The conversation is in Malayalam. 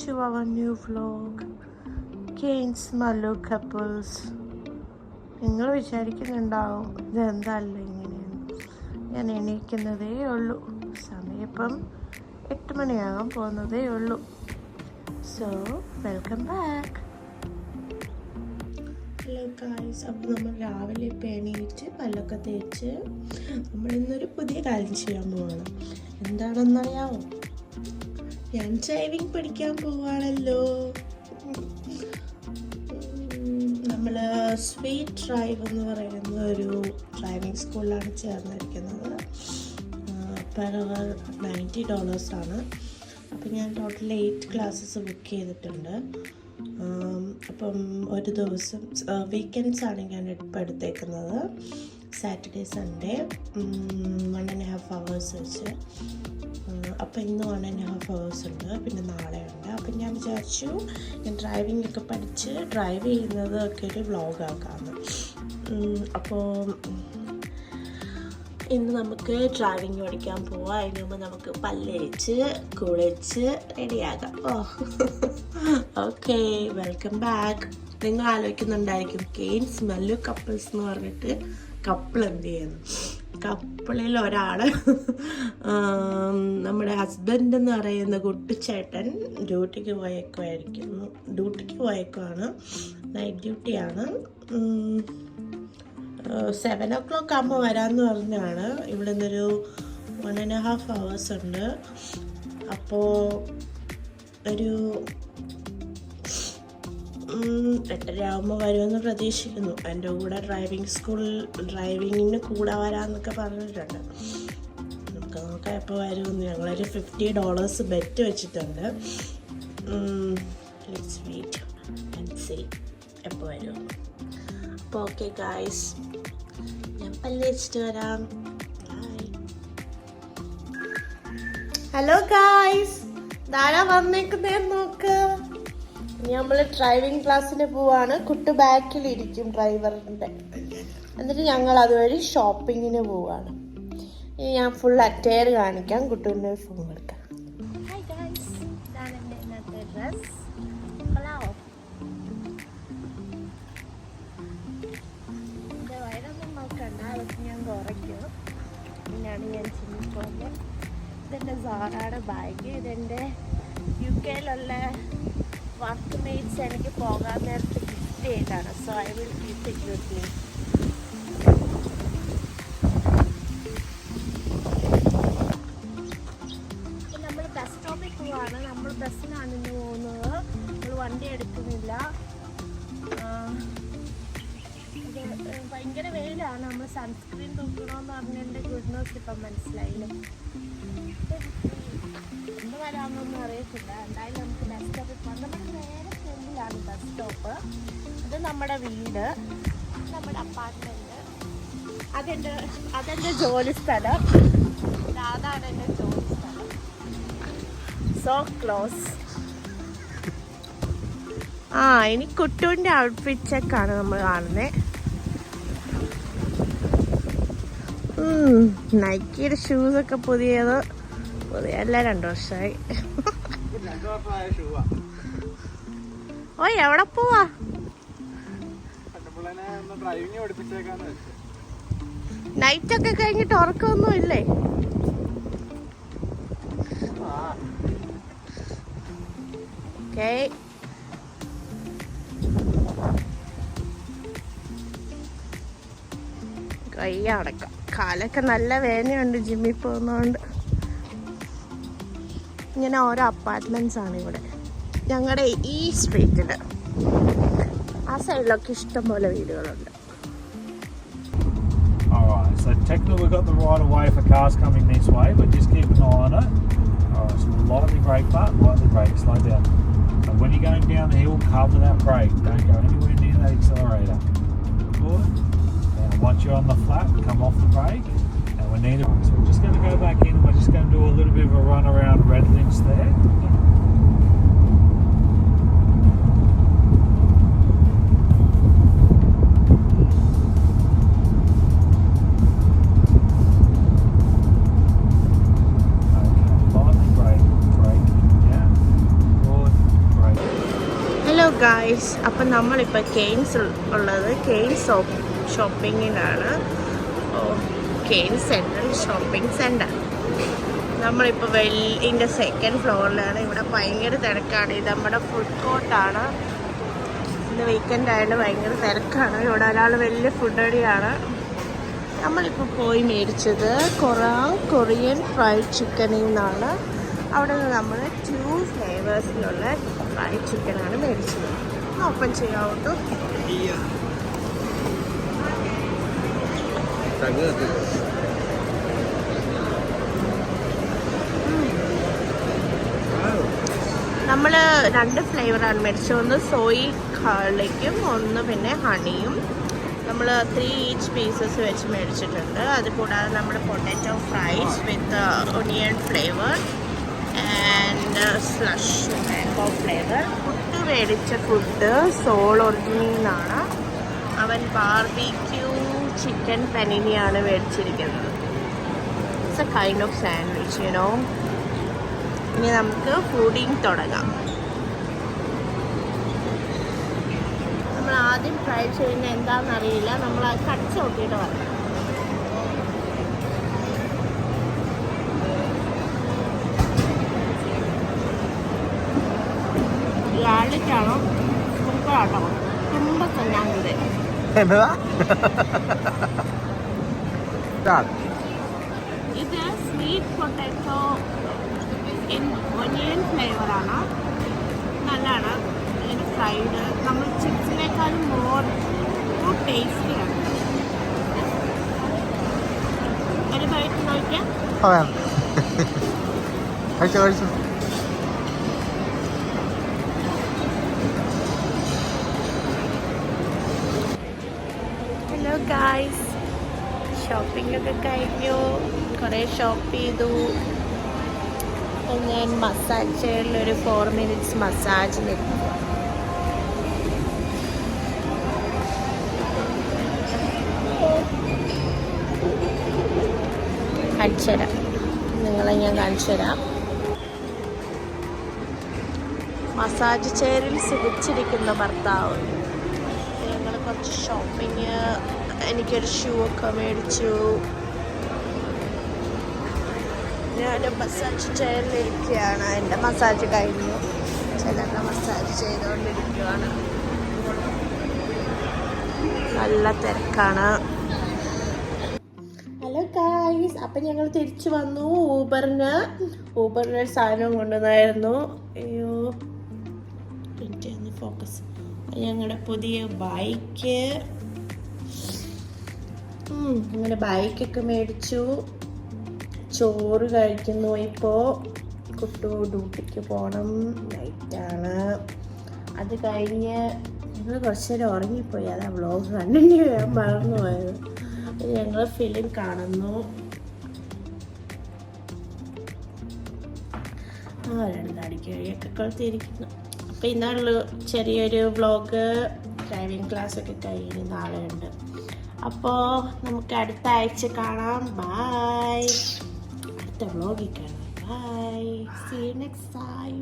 to our new vlog, Kane's Malu Couples. നിങ്ങൾ വിചാരിക്കുന്നുണ്ടാവും ഇതെന്തല്ല ഇങ്ങനെയാണ്. ഞാൻ എണീക്കുന്നതേ ഉള്ളൂ. സമയം ഇപ്പം 8 മണിയാകാൻ പോകുന്നതേ ഉള്ളൂ. So welcome back. Hello guys. അപ്പോൾ നമ്മൾ രാവിലെ ഇപ്പം എണീറ്റ് പല്ലൊക്കെ തേച്ച് നമ്മളിന്നൊരു പുതിയ കാര്യം ചെയ്യാൻ പോവാണ്. എന്താണെന്നറിയാമോ? ഞാൻ ഡ്രൈവിംഗ് പഠിക്കാൻ പോവാണല്ലോ. നമ്മൾ സ്വീറ്റ് ഡ്രൈവ് എന്ന് പറയുന്ന ഒരു ഡ്രൈവിംഗ് സ്കൂളിലാണ് ചേർന്നിരിക്കുന്നത്. പെർ അവർ $90 അപ്പം ഞാൻ ടോട്ടൽ 8 ക്ലാസ്സസ് ബുക്ക് ചെയ്തിട്ടുണ്ട്. അപ്പം ഒരു ദിവസം വീക്കെൻഡ്സാണ് ഞാൻ ഇപ്പോൾ എടുത്തേക്കുന്നത്. സാറ്റർഡേ സൺഡേ 1.5 hours വെച്ച്. അപ്പം ഇന്ന് 1.5 hours ഉണ്ട്, പിന്നെ നാളെ ഉണ്ട്. അപ്പം ഞാൻ വിചാരിച്ചു ഞാൻ ഡ്രൈവിംഗ് ഒക്കെ പഠിച്ച് ഡ്രൈവ് ചെയ്യുന്നതൊക്കെ ഒരു വ്ളോഗാക്കാമെന്ന്. അപ്പോൾ ഇന്ന് നമുക്ക് ഡ്രൈവിംഗ് പഠിക്കാൻ പോവാം. അതിന് മുമ്പ് നമുക്ക് പല്ലേച്ച് കുളിച്ച് റെഡിയാകാം. Okay, welcome back. നിങ്ങൾ ആലോചിക്കുന്നുണ്ടായിരിക്കും കെയ്ൻസ് മല്ലു കപ്പിൾസ് എന്ന് പറഞ്ഞിട്ട് കപ്പിൾ എന്ത് ചെയ്യുന്നു. കപ്പിളിൽ ഒരാൾ നമ്മുടെ ഹസ്ബൻഡ് എന്ന് പറയുന്ന കുട്ടിച്ചേട്ടൻ ഡ്യൂട്ടിക്ക് പോയേക്കുവാണ്. നൈറ്റ് ഡ്യൂട്ടിയാണ്. 7 o'clock ആകുമ്പോൾ വരാമെന്ന് പറഞ്ഞാണ്. ഇവിടെ നിന്നൊരു 1.5 hours ഉണ്ട്. അപ്പോൾ ഒരു 8:30 ആകുമ്പോൾ വരുമെന്ന് പ്രതീക്ഷിക്കുന്നു. എൻ്റെ കൂടെ ഡ്രൈവിങ്ങിന് കൂടെ വരാമെന്നൊക്കെ പറഞ്ഞിട്ടുണ്ട്. നമുക്ക് നോക്കാം എപ്പോൾ വരുമെന്ന്. ഞങ്ങളൊരു $50 ബെറ്റ് വെച്ചിട്ടുണ്ട്. ലെറ്റ്സ് വെയിറ്റ് ആൻഡ് സീ എപ്പോൾ വരുമെന്ന്. അപ്പോൾ ഓക്കെ ഗായ്സ്, ഞാൻ പല്ല് വെച്ചിട്ട് വരാം. ഹലോ ഗായ്സ്, ധാരാ വന്നേക്കുന്നേന്ന് നോക്ക്. നമ്മൾ ഡ്രൈവിംഗ് ക്ലാസ്സിന് പോവാണ്. കുട്ടു ബാക്കിലിരിക്കും ഡ്രൈവറിൻ്റെ. എന്നിട്ട് ഞങ്ങൾ അതുവഴി ഷോപ്പിങ്ങിന് പോവാണ്. ഇനി ഞാൻ ഫുൾ അറ്റയർ കാണിക്കാം. കുട്ടുവിൻ്റെ ഫോൺ എടുക്കാം. ഹായ് ഗൈസ്, ഇതാണ് എൻ്റെ ഇന്നത്തെ ഡ്രസ്. കൊള്ളാവോ? എൻ്റെ വയറൊന്നും നോക്കണ്ട, അതൊക്കെ ഞാൻ കുറയ്ക്കും. പിന്നെയാണ് ഞാൻ ചിമ്മിപ്പോകുന്നത്. ഇതെൻ്റെ സാറാടെ ബാഗ്. ഇതെൻ്റെ UK വർക്ക് മേറ്റ്സ് എനിക്ക് പോകാൻ നേരത്തെ ഗിഫ്റ്റ് ചെയ്താണ്. So I will keep it with me. നമ്മൾ ബസ് സ്റ്റോപ്പിൽ പോവാണ്. നമ്മൾ ബസ്സിനാണ് ഇന്ന് പോകുന്നത്. നമ്മൾ വണ്ടി എടുക്കുന്നില്ല. ഇത് ഭയങ്കര വെയിലാണ്. നമ്മൾ സൺസ്ക്രീൻ തൂക്കണമെന്ന് പറഞ്ഞതിൻ്റെ ഗുഡ്നസ് ഇപ്പം മനസ്സിലായില്ലേ. എന്ന് വരാമെന്നൊന്നും അറിയത്തില്ല. എന്തായാലും നമുക്ക് ബസ് സ്റ്റോപ്പിൽ പോകാം. നമ്മുടെ നേരെ ഫ്രണ്ടിലാണ് ബസ് സ്റ്റോപ്പ്. ഇത് നമ്മുടെ വീട്, നമ്മുടെ അപ്പാർട്ട്മെൻറ്റ്. അതെൻ്റെ ജോലി സ്ഥലം. അതാണ് എൻ്റെ ജോലി സ്ഥലം. So close. ഇനി കുട്ടുവിൻ്റെ ഔട്ട്ഫിറ്റ് ചെക്കാണ് നമ്മൾ കാണുന്നത്. നൈക്കിയുടെ ഷൂസൊക്കെ പുതിയത് അല്ല, 2 വർഷമായി. ഓയ് എവിടെ പോവാ? നൈറ്റ് ഒക്കെ കഴിഞ്ഞിട്ട് ഉറക്കമൊന്നും ഇല്ലേ? കൈ അടക്കാം. കാലൊക്കെ നല്ല വേദനയുണ്ട് ജിമ്മിൽ പോകുന്നതുകൊണ്ട്. ഇങ്ങനെ ഓരോ അപ്പാർട്ട്മെന്റ്സ് ആണ് ഇവിടെ. ഞങ്ങളുടെ ഈ സ്ട്രീറ്റിൽ ആ സൈഡിലൊക്കെ ഇഷ്ടംപോലെ വീടുകളുണ്ട്. Alright, so technically we've got the right of way for cars coming this way, but just keep an eye on it. Alright, so lightly brake part, lightly brake, slow down. So when you're going down the hill, cover that brake. Don't go anywhere near that accelerator. Good. Now once you're on the flat, come off the brake. And we need it. So we're just going to go back in. We're just going to do a little bit of a run around Red Links there. Okay, lightly brake, yeah. Good. Guys, അപ്പം നമ്മളിപ്പോൾ കെയ്ൻസ് ഉള്ളത് കെയ്ൻസ് ഷോപ്പിങ്ങിനാണ്. Cairns central shopping centre. നമ്മളിപ്പോൾ ഇതിൻ്റെ സെക്കൻഡ് ഫ്ലോറിലാണ്. ഇവിടെ ഭയങ്കര തിരക്കാണ്. ഇത് നമ്മുടെ ഫുഡ് കോർട്ടാണ്. ഇന്ന് വീക്കെൻഡ് ആയതുകൊണ്ട് ഭയങ്കര തിരക്കാണ്. ഇവിടെ ഒരാൾ വലിയ ഫുഡ് അടിയാണ്. നമ്മളിപ്പോൾ പോയി മേടിച്ചത് കൊറിയൻ ഫ്രൈഡ് ചിക്കനിൽ നിന്നാണ്. അവിടെ നിന്ന് നമ്മൾ 2 ഫ്ലേവേഴ്സിലുള്ള ഫ്രൈഡ് ചിക്കനാണ് മേടിച്ചത്. ഓപ്പൺ ചെയ്യാവട്ടോ. നമ്മൾ 2 ഫ്ലേവറാണ് മേടിച്ചത്. ഒന്ന് സോയി ഗാർലിക്കും ഒന്ന് പിന്നെ ഹണിയും. നമ്മൾ 3 ഈച്ച് പീസസ് വെച്ച് മേടിച്ചിട്ടുണ്ട്. അതുകൂടാതെ നമ്മൾ potato fries with onion flavour and slush mango flavour. Food മേടിച്ച ഫുഡ് സോൾ ഒറിജിനിന്നാണ്. അവൻ ബാർബിക്യൂ ചിക്കൻ പനീനിയാണ് മേടിച്ചിരിക്കുന്നത്. It's a kind of sandwich, you know. ഇനി നമുക്ക് ഫുഡിങ് തുടങ്ങാം. നമ്മൾ ആദ്യം ട്രൈ ചെയ്യുന്നത് എന്താണെന്നറിയില്ല. നമ്മൾ അത് കടിച്ച് നോക്കിയിട്ട് പറയാം. ಗಾರ್ಲಿಕ್ಕಾണോ സൂപ്പറാട്ടോ. ತುಂಬ ಚೆನ್ನಾಗಿದೆ. ഇത് സ്വീറ്റ് പൊട്ടാറ്റോ ഒനിയൻ ഫ്ലേവറാണ്. നല്ലതാണ്. ഇതിന് ഫ്രൈഡ് നമ്മൾ ചിപ്സിനേക്കാളും മോർ ടേസ്റ്റിയാണ്. ഒരു ബൈറ്റ് നോക്കിയാൽ ഹലോ ഗായ്സ്, ഷോപ്പിംഗ് ഒക്കെ കഴിഞ്ഞു. കുറേ ഷോപ്പ് ചെയ്തു. ഞാൻ മസാജ് ചെയറിലൊരു 4 minutes മസാജ് നിൽക്കും. കാണിച്ചു തരാം, നിങ്ങളെ ഞാൻ കാണിച്ചു തരാം. മസാജ് ചെയറിൽ സുഖിച്ചിരിക്കുന്ന ഭർത്താവ്. ഞങ്ങൾ കുറച്ച് ഷോപ്പിങ്, എനിക്കൊരു ഷൂ ഒക്കെ മേടിച്ചു. ഞാൻ മസാജ് ചെയറിലിരിക്കുകയാണ്. എൻ്റെ മസാജ് കഴിഞ്ഞു. ചിലരുടെ മസാജ് ചെയ്തുകൊണ്ടിരിക്കുകയാണ്. നല്ല തിരക്കാണ്. ഹലോ ഗായ്സ്, അപ്പം ഞങ്ങൾ തിരിച്ചു വന്നു. ഊബറിന് സാധനം കൊണ്ടുവന്നായിരുന്നു. അയ്യോ, ഫോക്കസ്. ഞങ്ങളുടെ പുതിയ ബൈക്ക്, ഞങ്ങളുടെ ബൈക്കൊക്കെ മേടിച്ചു. ചോറ് കഴിക്കുന്നു. ഇപ്പോൾ കുട്ടു ഡ്യൂട്ടിക്ക് പോകണം. നൈറ്റാണ്. അത് കഴിഞ്ഞ് ഞങ്ങൾ കുറച്ച് നേരം ഉറങ്ങിപ്പോയി. അതാ വ്ളോഗ് കണ്ടിന്യൂ ചെയ്യാൻ മറന്നു പോയത്. ഞങ്ങൾ ഫിലിം കാണുന്നു. 2 അടിക്കഴിയൊക്കെ കൊളുത്തിയിരിക്കുന്നു. അപ്പോൾ ഇന്നാളുള്ള ചെറിയൊരു വ്ളോഗ്. ഡ്രൈവിംഗ് ക്ലാസ്സൊക്കെ കഴിഞ്ഞ് നാളെ ഉണ്ട്. അപ്പോൾ നമുക്ക് അടുത്ത ആഴ്ച കാണാം. ബൈ. അടുത്ത വ്ളോഗിൽ കാണാം. By. See you next time.